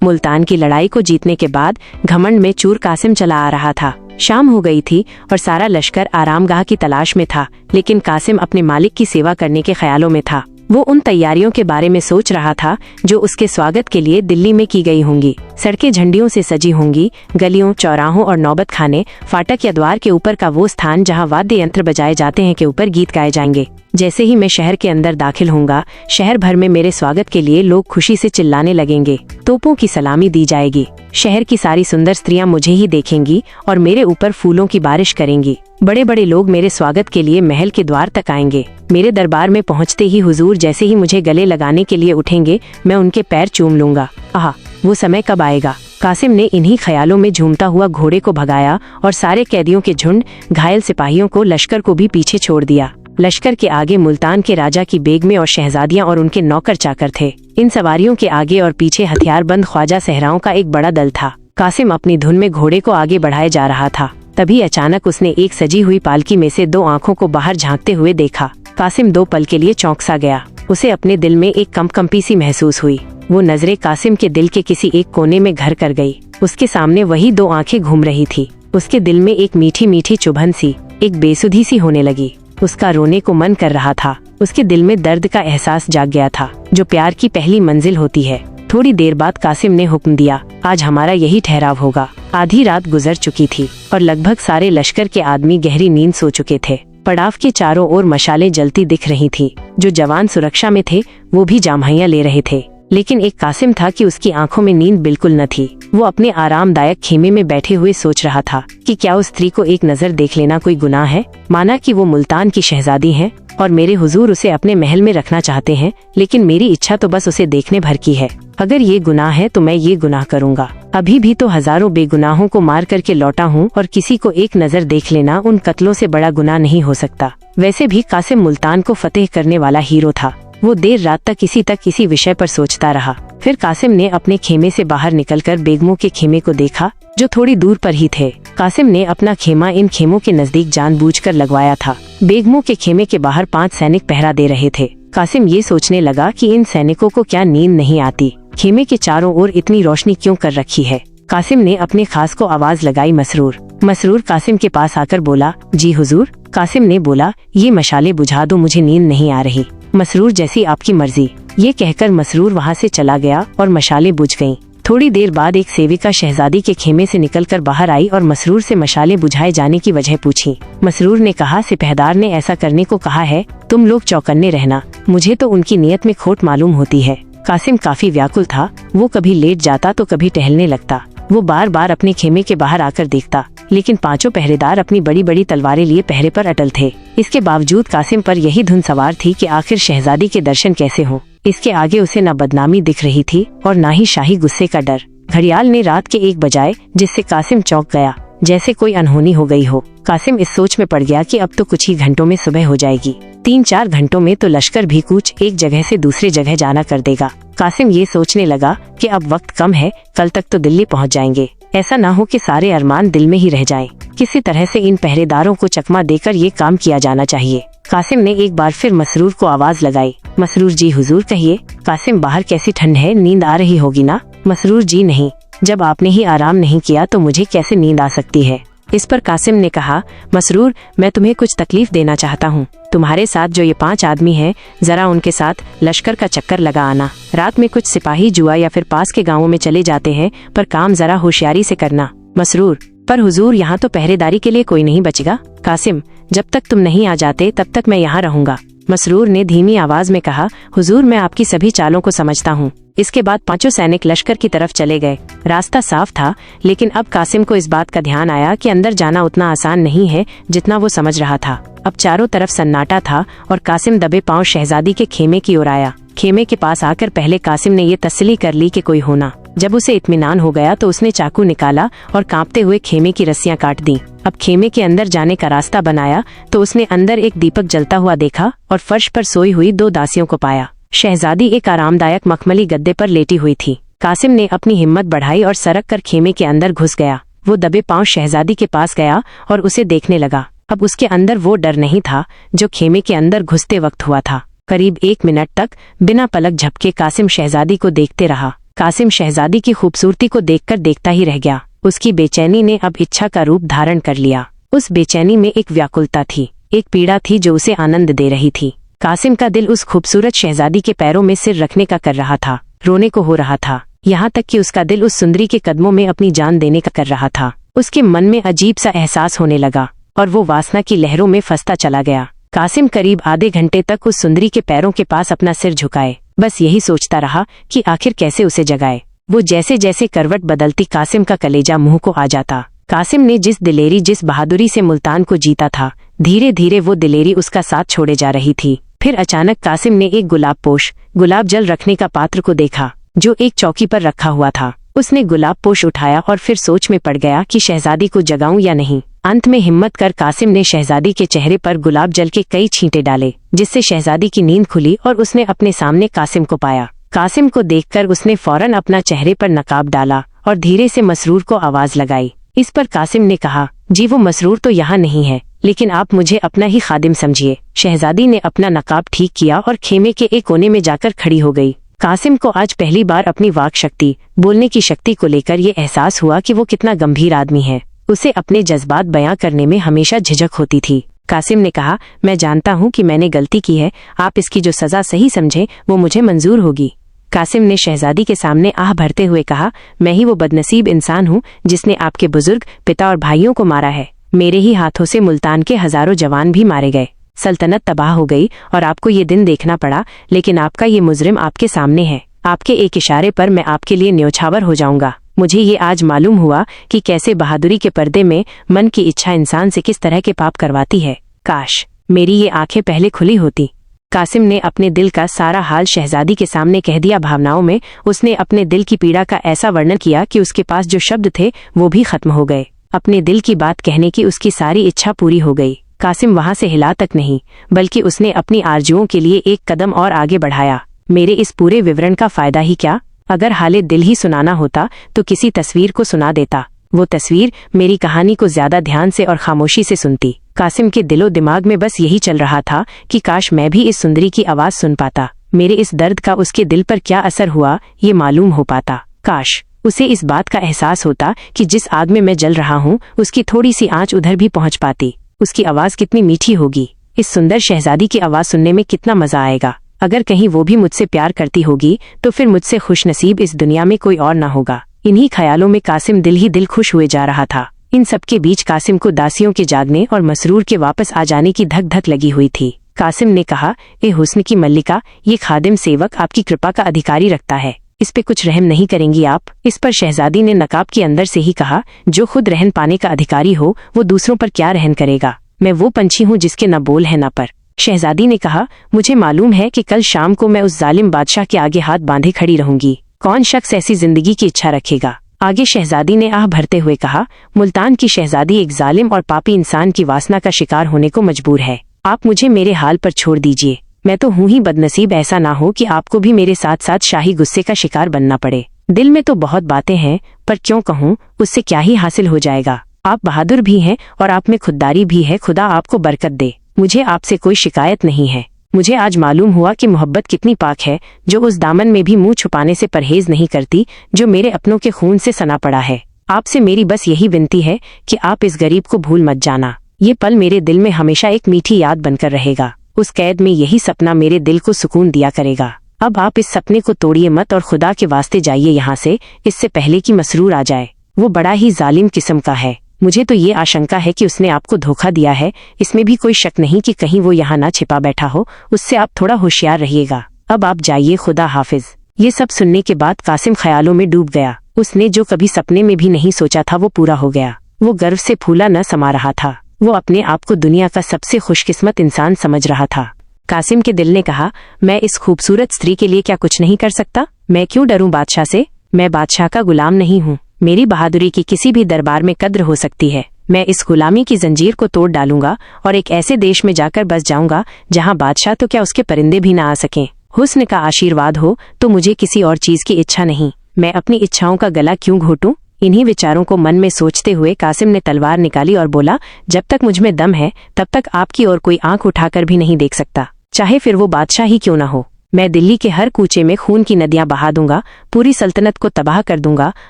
मुल्तान की लड़ाई को जीतने के बाद घमंड में चूर कासिम चला आ रहा था। शाम हो गई थी और सारा लश्कर आरामगाह की तलाश में था, लेकिन कासिम अपने मालिक की सेवा करने के ख्यालों में था। वो उन तैयारियों के बारे में सोच रहा था जो उसके स्वागत के लिए दिल्ली में की गई होंगी। सड़कें झंडियों से सजी होंगी, गलियों, चौराहों और नौबत खाने, फाटक या द्वार के ऊपर का वो स्थान जहां वाद्य यंत्र बजाए जाते हैं के ऊपर गीत गाए जाएंगे। जैसे ही मैं शहर के अंदर दाखिल होऊंगा, शहर भर में मेरे स्वागत के लिए लोग खुशी से चिल्लाने लगेंगे, तोपों की सलामी दी जाएगी। शहर की सारी सुंदर स्त्रियां मुझे ही देखेंगी और मेरे ऊपर फूलों की बारिश करेंगी। बड़े बड़े लोग मेरे स्वागत के लिए महल के द्वार तक आएंगे। मेरे दरबार में पहुंचते ही हुजूर जैसे ही मुझे गले लगाने के लिए उठेंगे, मैं उनके पैर चूम लूंगा। आहा, वो समय कब आएगा। कासिम ने इन्हीं ख्यालों में झूमता हुआ घोड़े को भगाया और सारे कैदियों के झुंड, घायल सिपाहियों को, लश्कर को भी पीछे छोड़ दिया। लश्कर के आगे मुल्तान के राजा की बेगमें और शहजादियां और उनके नौकर चाकर थे। इन सवारियों के आगे और पीछे हथियारबंद ख्वाजा सहराओं का एक बड़ा दल था। कासिम अपनी धुन में घोड़े को आगे बढ़ाए जा रहा था। तभी अचानक उसने एक सजी हुई पालकी में से दो आंखों को बाहर झांकते हुए देखा। कासिम 2 पल के लिए चौंक सा गया। उसे अपने दिल में एक कंपकंपी सी महसूस हुई। वो नजरें कासिम के दिल के किसी एक कोने में घर कर गई। उसके सामने वही 2 आंखें घूम रही थी। उसके दिल में एक मीठी मीठी चुभन सी, एक बेसुधी सी होने लगी। उसका रोने को मन कर रहा था। उसके दिल में दर्द का एहसास जाग गया था, जो प्यार की पहली मंजिल होती है। थोड़ी देर बाद कासिम ने हुक्म दिया, आज हमारा यही ठहराव होगा। आधी रात गुजर चुकी थी और लगभग सारे लश्कर के आदमी गहरी नींद सो चुके थे। पड़ाव के चारों ओर मशालें जलती दिख रही थी। जो जवान सुरक्षा में थे वो भी जामहिया ले रहे थे, लेकिन एक कासिम था कि उसकी आंखों में नींद बिल्कुल न थी। वो अपने आरामदायक खेमे में बैठे हुए सोच रहा था कि क्या उस स्त्री को एक नजर देख लेना कोई गुनाह है। माना कि वो मुल्तान की शहजादी है और मेरे हुजूर उसे अपने महल में रखना चाहते हैं, लेकिन मेरी इच्छा तो बस उसे देखने भर की है। अगर ये गुनाह है तो मैं ये गुनाह करूँगा। अभी भी तो हजारों बेगुनाहों को मार करके लौटा हूँ और किसी को एक नजर देख लेना उन कत्लों से बड़ा गुनाह नहीं हो सकता। वैसे भी कासिम मुल्तान को फतेह करने वाला हीरो था। वो देर रात तक इसी विषय पर सोचता रहा। फिर कासिम ने अपने खेमे से बाहर निकलकर बेगमों के खेमे को देखा, जो थोड़ी दूर पर ही थे। कासिम ने अपना खेमा इन खेमों के नजदीक जानबूझकर लगवाया था। बेगमों के खेमे के बाहर 5 सैनिक पहरा दे रहे थे। कासिम ये सोचने लगा कि इन सैनिकों को क्या नींद नहीं आती। खेमे के चारों ओर इतनी रोशनी क्यों कर रखी है। कासिम ने अपने खास को आवाज लगाई, मसरूर। मसरूर कासिम के पास आकर बोला, जी हुजूर। कासिम ने बोला, ये मशाले बुझा दो, मुझे नींद नहीं आ रही। मसरूर, जैसी आपकी मर्जी। ये कहकर मसरूर वहाँ से चला गया और मशालें बुझ गईं। थोड़ी देर बाद एक सेविका शहजादी के खेमे से निकलकर बाहर आई और मसरूर से मशालें बुझाए जाने की वजह पूछी। मसरूर ने कहा, सिपहदार ने ऐसा करने को कहा है, तुम लोग चौकन्ने रहना। मुझे तो उनकी नीयत में खोट मालूम होती है। कासिम काफी व्याकुल था। वो कभी लेट जाता तो कभी टहलने लगता। वो बार बार अपने खेमे के बाहर आकर देखता, लेकिन 5 पहरेदार अपनी बड़ी बड़ी तलवारें लिए पहरे पर अटल थे। इसके बावजूद कासिम पर यही धुन सवार थी कि आखिर शहजादी के दर्शन कैसे हों। इसके आगे उसे न बदनामी दिख रही थी और न ही शाही गुस्से का डर। घड़ियाल ने रात के 1 बजाए, जिससे कासिम चौंक गया, जैसे कोई अनहोनी हो गई हो। कासिम इस सोच में पड़ गया कि अब तो कुछ ही घंटों में सुबह हो जाएगी। 3-4 घंटों में तो लश्कर भी कूच एक जगह से दूसरी जगह जाना कर देगा। कासिम ये सोचने लगा कि अब वक्त कम है, कल तक तो दिल्ली पहुंच जाएंगे। ऐसा ना हो कि सारे अरमान दिल में ही रह जाएं। किसी तरह से इन पहरेदारों को चकमा देकर ये काम किया जाना चाहिए। कासिम ने एक बार फिर मसरूर को आवाज लगाई, मसरूर जी हुजूर कहिए। कासिम, बाहर कैसी ठंड है, नींद आ रही होगी ना। मसरूर जी नहीं, जब आपने ही आराम नहीं किया तो मुझे कैसे नींद आ सकती है। इस पर कासिम ने कहा, मसरूर, मैं तुम्हें कुछ तकलीफ देना चाहता हूँ। तुम्हारे साथ जो ये 5 आदमी हैं, जरा उनके साथ लश्कर का चक्कर लगा आना। रात में कुछ सिपाही जुआ या फिर पास के गाँवों में चले जाते हैं, पर काम जरा होशियारी से करना। मसरूर, पर हुजूर यहाँ तो पहरेदारी के लिए कोई नहीं बचेगा। कासिम, जब तक तुम नहीं आ जाते तब तक मैं यहाँ रहूंगा। मसरूर ने धीमी आवाज में कहा, हुजूर मैं आपकी सभी चालों को समझता हूँ। इसके बाद 5 सैनिक लश्कर की तरफ चले गए। रास्ता साफ था, लेकिन अब कासिम को इस बात का ध्यान आया कि अंदर जाना उतना आसान नहीं है जितना वो समझ रहा था। अब चारों तरफ सन्नाटा था और कासिम दबे पांव शहजादी के खेमे की ओर आया। खेमे के पास आकर पहले कासिम ने ये तसल्ली कर ली कि कोई होना। जब उसे इत्मीनान हो गया तो उसने चाकू निकाला और कांपते हुए खेमे की रस्सियां काट दी। अब खेमे के अंदर जाने का रास्ता बनाया तो उसने अंदर एक दीपक जलता हुआ देखा और फर्श पर सोई हुई 2 दासियों को पाया। शहजादी एक आरामदायक मखमली गद्दे पर लेटी हुई थी। कासिम ने अपनी हिम्मत बढ़ाई और सरक कर खेमे के अंदर घुस गया। वो दबे पांव शहजादी के पास गया और उसे देखने लगा। अब उसके अंदर वो डर नहीं था जो खेमे के अंदर घुसते वक्त हुआ था। करीब 1 मिनट तक बिना पलक झपके कासिम शहजादी को देखते रहा। कासिम शहजादी की खूबसूरती को देखकर देखता ही रह गया। उसकी बेचैनी ने अब इच्छा का रूप धारण कर लिया। उस बेचैनी में एक व्याकुलता थी, एक पीड़ा थी जो उसे आनंद दे रही थी। कासिम का दिल उस खूबसूरत शहजादी के पैरों में सिर रखने का कर रहा था, रोने को हो रहा था। यहाँ तक कि उसका दिल उस सुंदरी के कदमों में अपनी जान देने का कर रहा था। उसके मन में अजीब सा एहसास होने लगा और वो वासना की लहरों में फंसता चला गया। कासिम करीब आधे घंटे तक उस सुंदरी के पैरों के पास अपना सिर झुकाए बस यही सोचता रहा कि आखिर कैसे उसे जगाए। वो जैसे जैसे करवट बदलती कासिम का कलेजा मुंह को आ जाता। कासिम ने जिस दिलेरी जिस बहादुरी से मुल्तान को जीता था, धीरे धीरे वो दिलेरी उसका साथ छोड़े जा रही थी। फिर अचानक कासिम ने एक गुलाबपोश गुलाब जल रखने का पात्र को देखा जो एक चौकी पर रखा हुआ था। उसने गुलाबपोश उठाया और फिर सोच में पड़ गया कि शहजादी को जगाऊं या नहीं। अंत में हिम्मत कर कासिम ने शहजादी के चेहरे पर गुलाब जल के कई छींटे डाले, जिससे शहजादी की नींद खुली और उसने अपने सामने कासिम को पाया। कासिम को देखकर उसने फौरन अपना चेहरे पर नकाब डाला और धीरे से मसरूर को आवाज लगाई। इस पर कासिम ने कहा, जी वो मसरूर तो यहाँ नहीं है, लेकिन आप मुझे अपना ही खादिम समझिए। शहजादी ने अपना नकाब ठीक किया और खेमे के एक कोने में जाकर खड़ी हो गई। कासिम को आज पहली बार अपनी वाक शक्ति, बोलने की शक्ति को लेकर ये एहसास हुआ कि वो कितना गंभीर आदमी है। उसे अपने जज्बात बयां करने में हमेशा झिझक होती थी। कासिम ने कहा, मैं जानता हूँ कि मैंने गलती की है, आप इसकी जो सजा सही समझें वो मुझे मंजूर होगी। कासिम ने शहजादी के सामने आह भरते हुए कहा, मैं ही वो बदनसीब इंसान हूँ जिसने आपके बुजुर्ग, पिता और भाइयों को मारा है। मेरे ही हाथों से मुल्तान के हजारों जवान भी मारे गए, सल्तनत तबाह हो गई और आपको ये दिन देखना पड़ा, लेकिन आपका ये मुजरिम आपके सामने है। आपके एक इशारे पर मैं आपके लिए न्योछावर हो जाऊंगा। मुझे ये आज मालूम हुआ कि कैसे बहादुरी के पर्दे में मन की इच्छा इंसान से किस तरह के पाप करवाती है। काश मेरी ये आंखें पहले खुली होती। कासिम ने अपने दिल का सारा हाल शहजादी के सामने कह दिया। भावनाओं में उसने अपने दिल की पीड़ा का ऐसा वर्णन किया कि उसके पास जो शब्द थे वो भी खत्म हो गए। अपने दिल की बात कहने की उसकी सारी इच्छा पूरी हो गई। कासिम वहां से हिला तक नहीं, बल्कि उसने अपनी आरजुओं के लिए एक कदम और आगे बढ़ाया। मेरे इस पूरे विवरण का फायदा ही क्या? अगर हाले दिल ही सुनाना होता तो किसी तस्वीर को सुना देता। वो तस्वीर मेरी कहानी को ज्यादा ध्यान से और खामोशी से सुनती। कासिम के दिलो दिमाग में बस यही चल रहा था कि काश मैं भी इस सुंदरी की आवाज सुन पाता। मेरे इस दर्द का उसके दिल पर क्या असर हुआ ये मालूम हो पाता। काश उसे इस बात का एहसास होता कि जिस आग में मैं जल रहा हूँ उसकी थोड़ी सी आंच उधर भी पहुँच पाती। उसकी आवाज कितनी मीठी होगी। इस सुंदर शहजादी की आवाज सुनने में कितना मजा आएगा। अगर कहीं वो भी मुझसे प्यार करती होगी तो फिर मुझसे खुशनसीब इस दुनिया में कोई और ना होगा। इन्हीं ख्यालों में कासिम दिल ही दिल खुश हुए जा रहा था। इन सबके बीच कासिम को दासियों के जागने और मसरूर के वापस आ जाने की धक धक लगी हुई थी। कासिम ने कहा, ए हुस्न की मल्लिका, ये खादिम सेवक आपकी कृपा का अधिकारी रखता है, इस पे कुछ रहम नहीं करेंगी आप? इस पर शहजादी ने नकाब के अंदर से ही कहा, जो खुद रहन पाने का अधिकारी हो वो दूसरों पर क्या रहन करेगा? मैं वो पंछी हूँ जिसके न बोल है न पर। शहजादी ने कहा, मुझे मालूम है कि कल शाम को मैं उस जालिम बादशाह के आगे हाथ बांधे खड़ी रहूंगी। कौन शख्स ऐसी जिंदगी की इच्छा रखेगा? आगे शहजादी ने आह भरते हुए कहा, मुल्तान की शहजादी एक जालिम और पापी इंसान की वासना का शिकार होने को मजबूर है। आप मुझे मेरे हाल पर छोड़ दीजिए। मैं तो हूँ ही बदनसीब, ऐसा ना हो कि आपको भी मेरे साथ साथ शाही गुस्से का शिकार बनना पड़े। दिल में तो बहुत बातें हैं, पर क्यों कहूँ, उससे क्या ही हासिल हो जाएगा। आप बहादुर भी हैं और आप में खुददारी भी है। खुदा आपको बरकत दे। मुझे आपसे कोई शिकायत नहीं है। मुझे आज मालूम हुआ कि मोहब्बत कितनी पाक है, जो उस दामन में भी मुंह छुपाने से परहेज नहीं करती जो मेरे अपनों के खून से सना पड़ा है। आपसे मेरी बस यही विनती है कि आप इस गरीब को भूल मत जाना। ये पल मेरे दिल में हमेशा एक मीठी याद बनकर रहेगा। उस कैद में यही सपना मेरे दिल को सुकून दिया करेगा। अब आप इस सपने को तोड़िए मत और खुदा के वास्ते जाइए यहाँ से, इससे पहले कि मसरूर आ जाए। वो बड़ा ही जालिम किस्म का है। मुझे तो ये आशंका है कि उसने आपको धोखा दिया है। इसमें भी कोई शक नहीं कि कहीं वो यहाँ ना छिपा बैठा हो। उससे आप थोड़ा होशियार रहिएगा। अब आप जाइए, खुदा हाफिज। ये सब सुनने के बाद कासिम ख्यालों में डूब गया। उसने जो कभी सपने में भी नहीं सोचा था वो पूरा हो गया। वो गर्व से फूला न समा रहा था। वो अपने आप को दुनिया का सबसे खुशकिस्मत इंसान समझ रहा था। कासिम के दिल ने कहा, मैं इस खूबसूरत स्त्री के लिए क्या कुछ नहीं कर सकता? मैं क्यों डरूं बादशाह से? मैं बादशाह का गुलाम नहीं हूँ। मेरी बहादुरी की किसी भी दरबार में कद्र हो सकती है। मैं इस गुलामी की जंजीर को तोड़ डालूंगा और एक ऐसे देश में जाकर बस जाऊंगा जहाँ बादशाह तो क्या उसके परिंदे भी ना आ सकें। हुस्न का आशीर्वाद हो तो मुझे किसी और चीज की इच्छा नहीं। मैं अपनी इच्छाओं का गला क्यों घोटूं? इन्हीं विचारों को मन में सोचते हुए कासिम ने तलवार निकाली और बोला, जब तक मुझ में दम है तब तक आपकी और कोई आंख उठाकर भी नहीं देख सकता, चाहे फिर वो बादशाह ही क्यों ना हो। मैं दिल्ली के हर कूचे में खून की नदियां बहा दूंगा, पूरी सल्तनत को तबाह कर दूंगा।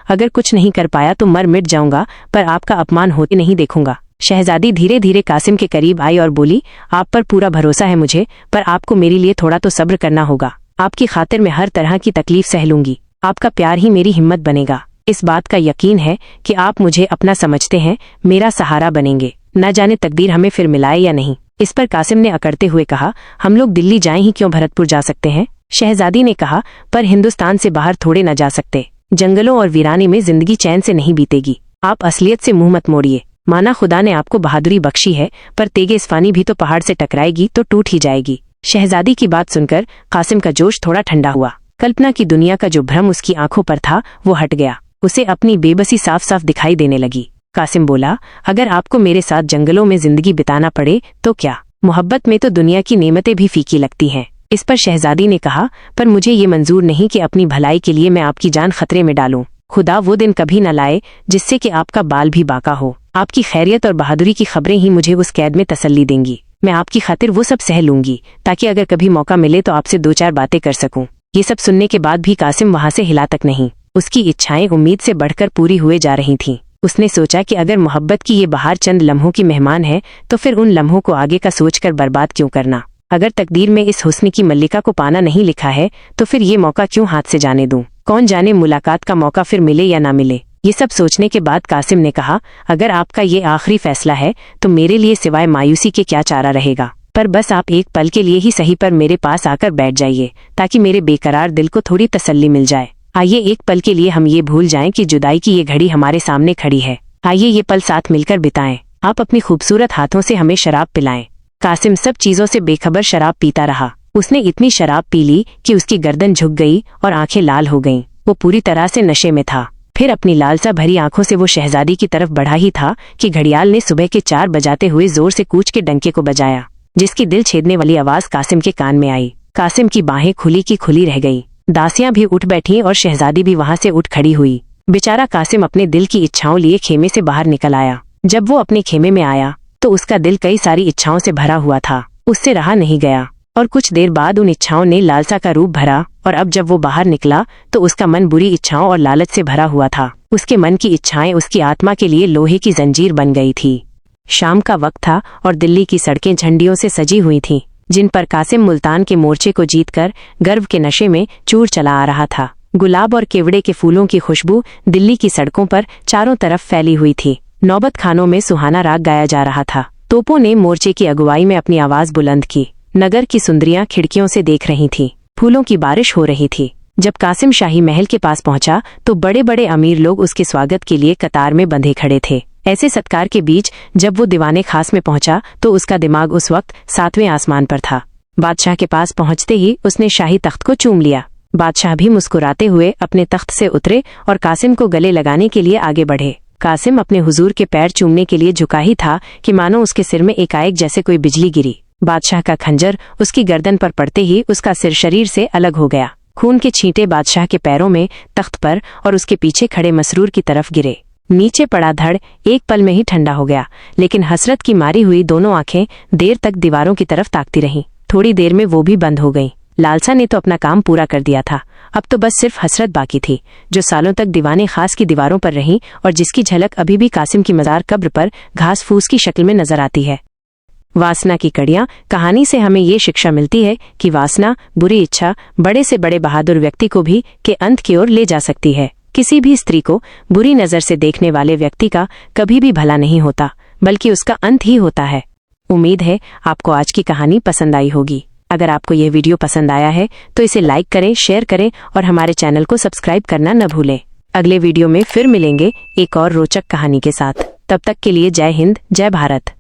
अगर कुछ नहीं कर पाया तो मर मिट जाऊंगा, पर आपका अपमान होते नहीं देखूंगा। शहजादी धीरे धीरे कासिम के करीब आई और बोली, आप पर पूरा भरोसा है मुझे, पर आपको मेरे लिए थोड़ा तो सब्र करना होगा। आपकी खातिर मैं हर तरह की तकलीफ सह लूंगी। आपका प्यार ही मेरी हिम्मत बनेगा। इस बात का यकीन है कि आप मुझे अपना समझते हैं, मेरा सहारा बनेंगे। न जाने तकदीर हमें फिर मिलाए या नहीं। इस पर कासिम ने अकड़ते हुए कहा, हम लोग दिल्ली जाएं ही क्यों, भरतपुर जा सकते हैं। शहजादी ने कहा, पर हिंदुस्तान से बाहर थोड़े न जा सकते। जंगलों और वीराने में जिंदगी चैन से नहीं बीतेगी। आप असलियत से मुंह मत मोड़िए। माना खुदा ने आपको बहादुरी बख्शी है, पर तेगे इस्फानी भी तो पहाड़ से टकराएगी तो टूट ही जाएगी। शहजादी की बात सुनकर कासिम का जोश थोड़ा ठंडा हुआ। कल्पना की दुनिया का जो भ्रम उसकी आंखों पर था वो हट गया। उसे अपनी बेबसी साफ साफ दिखाई देने लगी। कासिम बोला, अगर आपको मेरे साथ जंगलों में जिंदगी बिताना पड़े तो क्या। मोहब्बत में तो दुनिया की नेमतें भी फीकी लगती हैं। इस पर शहजादी ने कहा, पर मुझे ये मंजूर नहीं कि अपनी भलाई के लिए मैं आपकी जान खतरे में डालूं। खुदा वो दिन कभी न लाए जिससे कि आपका बाल भी बाका हो। आपकी खैरियत और बहादुरी की खबरें ही मुझे उस कैद में तसल्ली देंगी। मैं आपकी खातिर वो सब सह लूंगी, ताकि अगर कभी मौका मिले तो आपसे दो चार बातें कर सकूं। ये सब सुनने के बाद भी कासिम वहां से हिला तक नहीं। उसकी इच्छाएं उम्मीद से बढ़कर पूरी हुए जा रही थीं। उसने सोचा कि अगर मोहब्बत की ये बहार चंद लम्हों की मेहमान है तो फिर उन लम्हों को आगे का सोचकर बर्बाद क्यों करना। अगर तकदीर में इस हुस्न की मल्लिका को पाना नहीं लिखा है तो फिर ये मौका क्यों हाथ से जाने दूं। कौन जाने मुलाकात का मौका फिर मिले या ना मिले। ये सब सोचने के बाद कासिम ने कहा, अगर आपका ये आखिरी फैसला है तो मेरे लिए सिवाय मायूसी के क्या चारा रहेगा। पर बस आप एक पल के लिए ही सही पर मेरे पास आकर बैठ जाइए, ताकि मेरे बेकरार दिल को थोड़ी तसल्ली मिल जाए। आइए एक पल के लिए हम ये भूल जाएं कि जुदाई की ये घड़ी हमारे सामने खड़ी है। आइए ये पल साथ मिलकर बिताएं। आप अपनी खूबसूरत हाथों से हमें शराब पिलाएं। कासिम सब चीजों से बेखबर शराब पीता रहा। उसने इतनी शराब पी ली कि उसकी गर्दन झुक गई और आंखें लाल हो गईं। वो पूरी तरह से नशे में था। फिर अपनी लालसा भरी आंखों से वो शहजादी की तरफ बढ़ा ही था कि घड़ियाल ने सुबह के 4 बजाते हुए जोर से कूच के डंके को बजाया, जिसकी दिल छेदने वाली आवाज कासिम के कान में आई। कासिम की बाहें खुली की खुली रह गई। दासियां भी उठ बैठी और शहजादी भी वहां से उठ खड़ी हुई। बेचारा कासिम अपने दिल की इच्छाओं लिए खेमे से बाहर निकल आया। जब वो अपने खेमे में आया तो उसका दिल कई सारी इच्छाओं से भरा हुआ था। उससे रहा नहीं गया और कुछ देर बाद उन इच्छाओं ने लालसा का रूप भरा। और अब जब वो बाहर निकला तो उसका मन बुरी इच्छाओं और लालच से भरा हुआ था। उसके मन की इच्छाएं उसकी आत्मा के लिए लोहे की जंजीर बन गई थी। शाम का वक्त था और दिल्ली की सड़कें झंडियों से सजी हुई थीं, जिन पर कासिम मुल्तान के मोर्चे को जीतकर गर्व के नशे में चूर चला आ रहा था। गुलाब और केवड़े के फूलों की खुशबू दिल्ली की सड़कों पर चारों तरफ फैली हुई थी। नौबत खानों में सुहाना राग गाया जा रहा था। तोपों ने मोर्चे की अगुवाई में अपनी आवाज बुलंद की। नगर की सुंदरियां खिड़कियों से देख रही थीं। फूलों की बारिश हो रही थी। जब कासिम शाही महल के पास पहुंचा तो बड़े बड़े अमीर लोग उसके स्वागत के लिए कतार में बंधे खड़े थे। ऐसे सत्कार के बीच जब वो दीवाने खास में पहुंचा तो उसका दिमाग उस वक्त 7वें आसमान पर था। बादशाह के पास पहुंचते ही उसने शाही तख्त को चूम लिया। बादशाह भी मुस्कुराते हुए अपने तख्त से उतरे और कासिम को गले लगाने के लिए आगे बढ़े। कासिम अपने हुजूर के पैर चूमने के लिए झुका ही था कि मानो उसके सिर में एकाएक जैसे कोई बिजली गिरी। बादशाह का खंजर उसकी गर्दन पर पड़ते ही उसका सिर शरीर से अलग हो गया। खून के छींटे बादशाह के पैरों में, तख्त पर और उसके पीछे खड़े मसरूर की तरफ गिरे। नीचे पड़ा धड़ एक पल में ही ठंडा हो गया, लेकिन हसरत की मारी हुई दोनों आंखें देर तक दीवारों की तरफ ताकती रहीं। थोड़ी देर में वो भी बंद हो गईं। लालसा ने तो अपना काम पूरा कर दिया था। अब तो बस सिर्फ हसरत बाकी थी, जो सालों तक दीवाने खास की दीवारों पर रही और जिसकी झलक अभी भी कासिम की मजार कब्र पर घास फूस की शक्ल में नजर आती है। वासना की कड़ियां कहानी से हमें ये शिक्षा मिलती है कि वासना, बुरी इच्छा, बड़े से बड़े बहादुर व्यक्ति को भी के अंत की ओर ले जा सकती है। किसी भी स्त्री को बुरी नजर से देखने वाले व्यक्ति का कभी भी भला नहीं होता, बल्कि उसका अंत ही होता है। उम्मीद है आपको आज की कहानी पसंद आई होगी। अगर आपको यह वीडियो पसंद आया है तो इसे लाइक करें, शेयर करें और हमारे चैनल को सब्सक्राइब करना न भूलें। अगले वीडियो में फिर मिलेंगे एक और रोचक कहानी के साथ। तब तक के लिए जय हिंद, जय भारत।